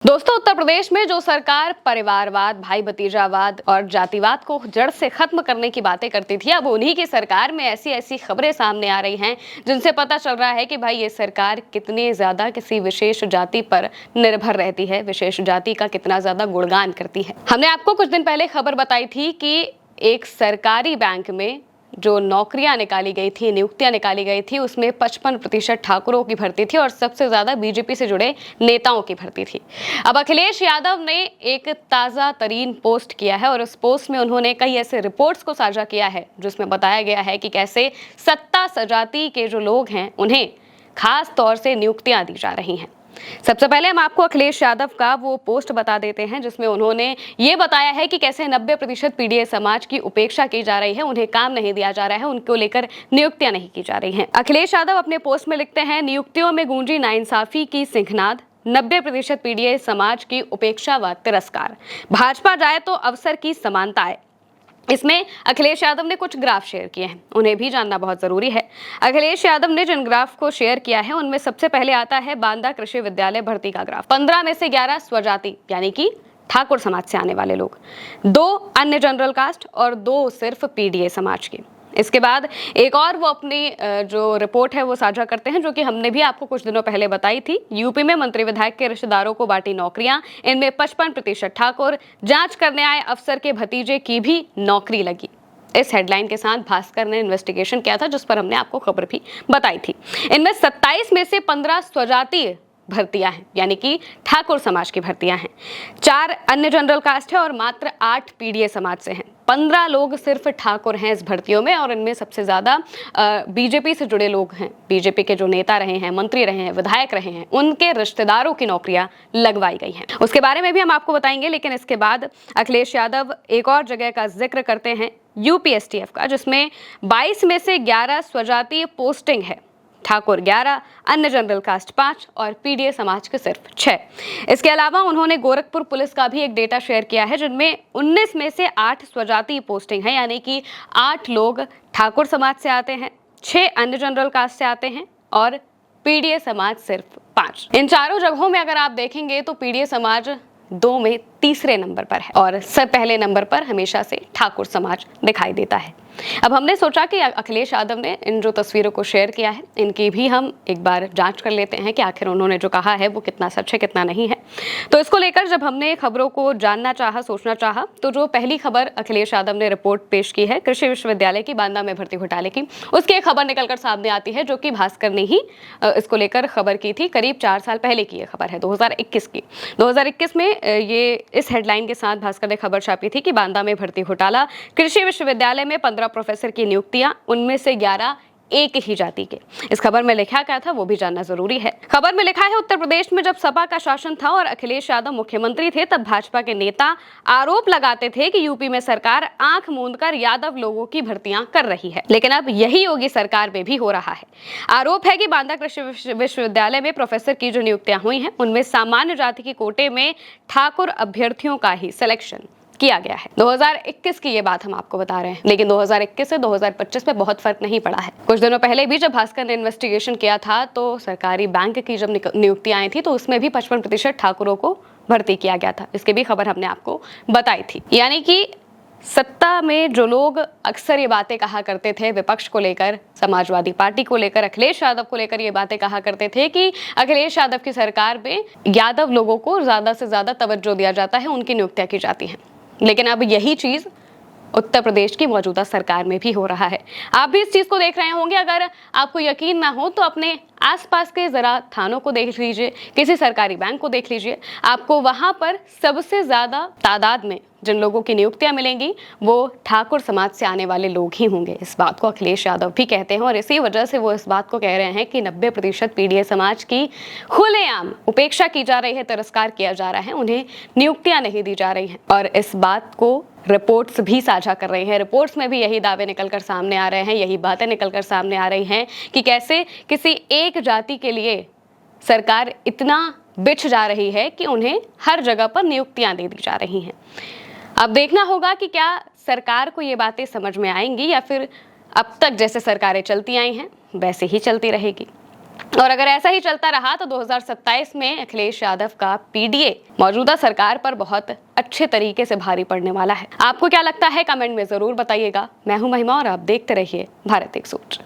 दोस्तों, उत्तर प्रदेश में जो सरकार परिवारवाद, भाई भतीजावाद और जातिवाद को जड़ से खत्म करने की बातें करती थी, अब उन्हीं की सरकार में ऐसी ऐसी खबरें सामने आ रही हैं जिनसे पता चल रहा है कि भाई ये सरकार कितनी ज्यादा किसी विशेष जाति पर निर्भर रहती है, विशेष जाति का कितना ज्यादा गुणगान करती है। हमने आपको कुछ दिन पहले खबर बताई थी कि एक सरकारी बैंक में जो नौकरियां निकाली गई थी, नियुक्तियां निकाली गई थी, उसमें 55% ठाकुरों की भर्ती थी और सबसे ज्यादा बीजेपी से जुड़े नेताओं की भर्ती थी। अब अखिलेश यादव ने एक ताजा तरीन पोस्ट किया है और उस पोस्ट में उन्होंने कई ऐसे रिपोर्ट्स को साझा किया है जिसमें बताया गया है कि कैसे सत्ता सजाती के जो लोग हैं उन्हें खास तौर से नियुक्तियां दी जा रही हैं। सबसे पहले हम आपको अखिलेश यादव का वो पोस्ट बता देते हैं जिसमें उन्होंने ये बताया है कि कैसे 90% पीडीए समाज की उपेक्षा की जा रही है, उन्हें काम नहीं दिया जा रहा है, उनको लेकर नियुक्तियां नहीं की जा रही हैं। अखिलेश यादव अपने पोस्ट में लिखते हैं, नियुक्तियों में गूंजी नाइंसाफी की सिंहनाद, 90% पीडीए समाज की उपेक्षा व तिरस्कार, भाजपा जाए तो अवसर की समानता है। इसमें अखिलेश यादव ने कुछ ग्राफ शेयर किए हैं, उन्हें भी जानना बहुत जरूरी है। अखिलेश यादव ने जिन ग्राफ को शेयर किया है उनमें सबसे पहले आता है बांदा कृषि विद्यालय भर्ती का ग्राफ। 15 में से 11 स्वजाति यानी कि ठाकुर समाज से आने वाले लोग, 2 अन्य जनरल कास्ट और 2 सिर्फ पीडीए समाज के। इसके बाद एक और वो अपनी जो रिपोर्ट है वो साझा करते हैं, जो कि हमने भी आपको कुछ दिनों पहले बताई थी। यूपी में मंत्री विधायक के रिश्तेदारों को बांटी नौकरियां, इनमें 55% ठाकुर, जांच करने आए अफसर के भतीजे की भी नौकरी लगी। इस हेडलाइन के साथ भास्कर ने इन्वेस्टिगेशन किया था जिस पर हमने आपको खबर भी बताई थी। इनमें 27 में से 15 स्वजातीय भर्तियां हैं यानी कि ठाकुर समाज की भर्तियां हैं, 4 अन्य जनरल कास्ट है और मात्र 8 पीडीए समाज से हैं। 15 लोग सिर्फ ठाकुर हैं इस भर्तियों में और इनमें सबसे ज्यादा बीजेपी से जुड़े लोग हैं। बीजेपी के जो नेता रहे हैं, मंत्री रहे हैं, विधायक रहे हैं, उनके रिश्तेदारों की नौकरियां लगवाई गई हैं। उसके बारे में भी हम आपको बताएंगे, लेकिन इसके बाद अखिलेश यादव एक और जगह का जिक्र करते हैं, यूपीएसटीएफ का, जिसमें 22 में से 11 स्वजातीय पोस्टिंग है, ठाकुर 11, अन्य जनरल कास्ट 5 और पीडीए समाज के सिर्फ 6। इसके अलावा उन्होंने गोरखपुर पुलिस का भी एक डेटा शेयर किया है जिनमें 19 में से 8 स्वजातीय पोस्टिंग है यानी कि 8 लोग ठाकुर समाज से आते हैं, 6 अन्य जनरल कास्ट से आते हैं और पीडीए समाज सिर्फ 5। इन चारों जगहों में अगर आप देखेंगे तो पीडीए समाज 2 में तीसरे नंबर पर है और सब पहले नंबर पर हमेशा से ठाकुर समाज दिखाई देता है। अब हमने सोचा कि अखिलेश यादव ने इन जो तस्वीरों को शेयर किया है इनकी भी हम एक बार जांच कर लेते हैं कि आखिर उन्होंने जो कहा है वो कितना सच है कितना नहीं है। तो इसको लेकर जब हमने खबरों को जानना चाहा, सोचना चाहा, तो जो पहली खबर अखिलेश यादव ने रिपोर्ट पेश की है कृषि विश्वविद्यालय की बांदा में भर्ती घोटाले की, उसकी एक खबर निकलकर सामने आती है जो कि भास्कर ने ही इसको लेकर खबर की थी। करीब 4 साल पहले की यह खबर है, 2021 की। 2021 में ये इस हेडलाइन के साथ भास्कर ने खबर छापी थी कि बांदा में भर्ती घोटाला, कृषि विश्वविद्यालय में 15 प्रोफेसर की नियुक्तियां, उनमें से 11 एक ही जाति के। इस खबर में लिखा क्या था वो भी जानना जरूरी है। खबर में लिखा है, उत्तर प्रदेश में जब सपा का शासन था और अखिलेश यादव मुख्यमंत्री थे तब भाजपा के नेता आरोप लगाते थे कि यूपी में सरकार आंख मूंदकर यादव लोगों की भर्तियां कर रही है, लेकिन अब यही योगी सरकार में भी हो रहा है। आरोप है कि बांदा कृषि विश्वविद्यालय में प्रोफेसर की जो नियुक्तियां हुई हैं उनमें सामान्य जाति के कोटे में ठाकुर अभ्यर्थियों का ही सिलेक्शन किया गया है। 2021 की ये बात हम आपको बता रहे हैं, लेकिन 2021 से 2025 में बहुत फर्क नहीं पड़ा है। कुछ दिनों पहले भी जब भास्कर ने इन्वेस्टिगेशन किया था तो सरकारी बैंक की जब नियुक्तियां आई थी तो उसमें भी 55% ठाकुरों को भर्ती किया गया था। इसकी भी खबर हमने आपको बताई थी। यानी कि सत्ता में जो लोग अक्सर ये बातें कहा करते थे विपक्ष को लेकर, समाजवादी पार्टी को लेकर, अखिलेश यादव को लेकर ये बातें कहा करते थे कि अखिलेश यादव की सरकार में यादव लोगों को ज्यादा से ज्यादा तवज्जो दिया जाता है, उनकी नियुक्तियां की जाती हैं। लेकिन अब यही चीज उत्तर प्रदेश की मौजूदा सरकार में भी हो रहा है। आप भी इस चीज को देख रहे होंगे। अगर आपको यकीन ना हो तो अपने आसपास के जरा थानों को देख लीजिए, किसी सरकारी बैंक को देख लीजिए, आपको वहां पर सबसे ज्यादा तादाद में जिन लोगों की नियुक्तियां मिलेंगी वो ठाकुर समाज से आने वाले लोग ही होंगे। इस बात को अखिलेश यादव भी कहते हैं और इसी वजह से वो इस बात को कह रहे हैं कि 90% पीडीए समाज की खुलेआम उपेक्षा की जा रही है, तिरस्कार किया जा रहा है, उन्हें नियुक्तियां नहीं दी जा रही हैं। और इस बात को रिपोर्ट्स भी साझा कर रही हैं। रिपोर्ट्स में भी यही दावे निकलकर सामने आ रहे हैं, यही बातें निकलकर सामने आ रही हैं कि कैसे किसी एक जाति के लिए सरकार इतना बिछ जा रही है कि उन्हें हर जगह पर नियुक्तियां दे दी जा रही हैं। अब देखना होगा कि क्या सरकार को ये बातें समझ में आएंगी या फिर अब तक जैसे सरकारें चलती आई हैं वैसे ही चलती रहेगी। और अगर ऐसा ही चलता रहा तो 2027 में अखिलेश यादव का पीडीए मौजूदा सरकार पर बहुत अच्छे तरीके से भारी पड़ने वाला है। आपको क्या लगता है कमेंट में जरूर बताइएगा। मैं हूं महिमा और आप देखते रहिए भारत एक सोच।